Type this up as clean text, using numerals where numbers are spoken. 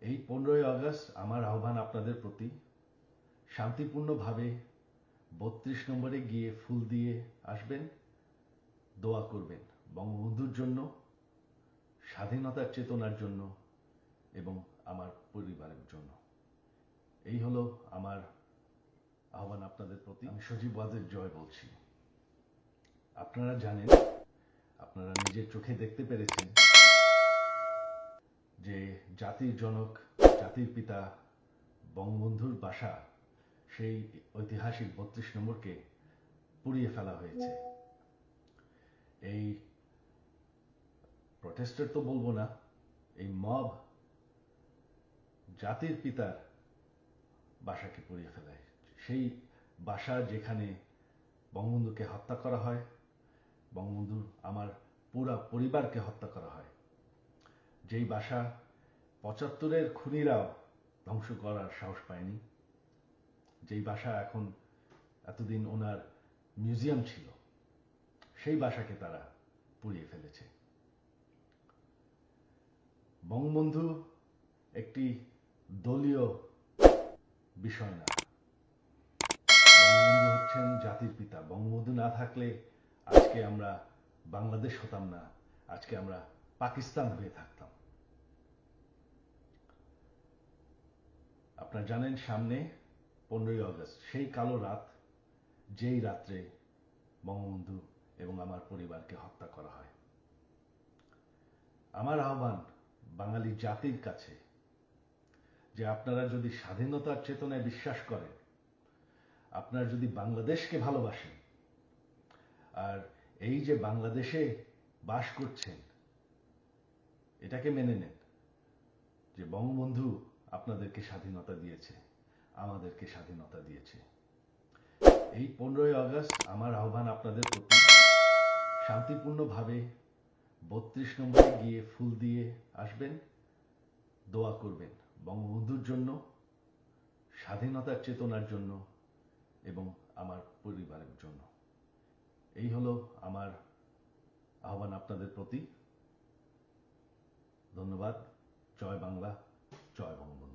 এই 15ই আগস্ট আমার আহ্বান আপনাদের প্রতি, শান্তিপূর্ণভাবে 32 নম্বরে গিয়ে ফুল দিয়ে আসবেন, দোয়া করবেন বঙ্গবন্ধুর জন্য, স্বাধীনতার চেতনার জন্য এবং আমার পরিবারের জন্য। এই হলো আমার আহ্বান আপনাদের প্রতি। আমি সজীব ওয়াজেদ জয় বলছি। আপনারা জানেন, আপনারা নিজের চোখে দেখতে পেরেছেন যে জাতির জনক, জাতির পিতা বঙ্গবন্ধুর বাসা, সেই ঐতিহাসিক 32 নম্বরকে পুড়িয়ে ফেলা হয়েছে। এই প্রটেস্টার তো বলবো না, এই মব জাতির পিতার বাসাকে পুড়িয়ে ফেলায়। সেই বাসা যেখানে বঙ্গবন্ধুকে হত্যা করা হয়, বঙ্গবন্ধুর আমার পুরা পরিবারকে হত্যা করা হয়, যেই বাসা 75-এর খুনিরাও ধ্বংস করার সাহস পায়নি, যেই বাসা এখন এতদিন ওনার মিউজিয়াম ছিল, সেই বাসাকে তারা পুড়িয়ে ফেলেছে। বঙ্গবন্ধু একটি দলীয় বিষয় না, বঙ্গবন্ধু হচ্ছেন জাতির পিতা। বঙ্গবন্ধু না থাকলে আজকে আমরা বাংলাদেশ হতাম না, আজকে আমরা পাকিস্তান হয়ে থাকতাম। আপনারা জানেন সামনে 15ই আগস্ট, সেই কালো রাত, যেই রাত্রে বঙ্গবন্ধু এবং আমার পরিবারকে হত্যা করা হয়। আমার আহ্বান বাঙালি জাতির কাছে যে আপনারা যদি স্বাধীনতার চেতনায় বিশ্বাস করেন, আপনারা যদি বাংলাদেশকে ভালোবাসেন, আর এই যে বাংলাদেশে বাস করছেন, এটাকে মেনে নেন যে বঙ্গবন্ধু আপনাদেরকে স্বাধীনতা দিয়েছে, আমাদেরকে স্বাধীনতা দিয়েছে। এই 15ই আগস্ট আমার আহ্বান আপনাদের প্রতি, শান্তিপূর্ণভাবে 32 নম্বরে গিয়ে ফুল দিয়ে আসবেন, দোয়া করবেন বঙ্গবন্ধুর জন্য, স্বাধীনতার চেতনার জন্য এবং আমার পরিবারের জন্য। এই হলো আমার আহ্বান আপনাদের প্রতি। ধন্যবাদ। জয় বাংলা, জয় বঙ্গবন্ধু।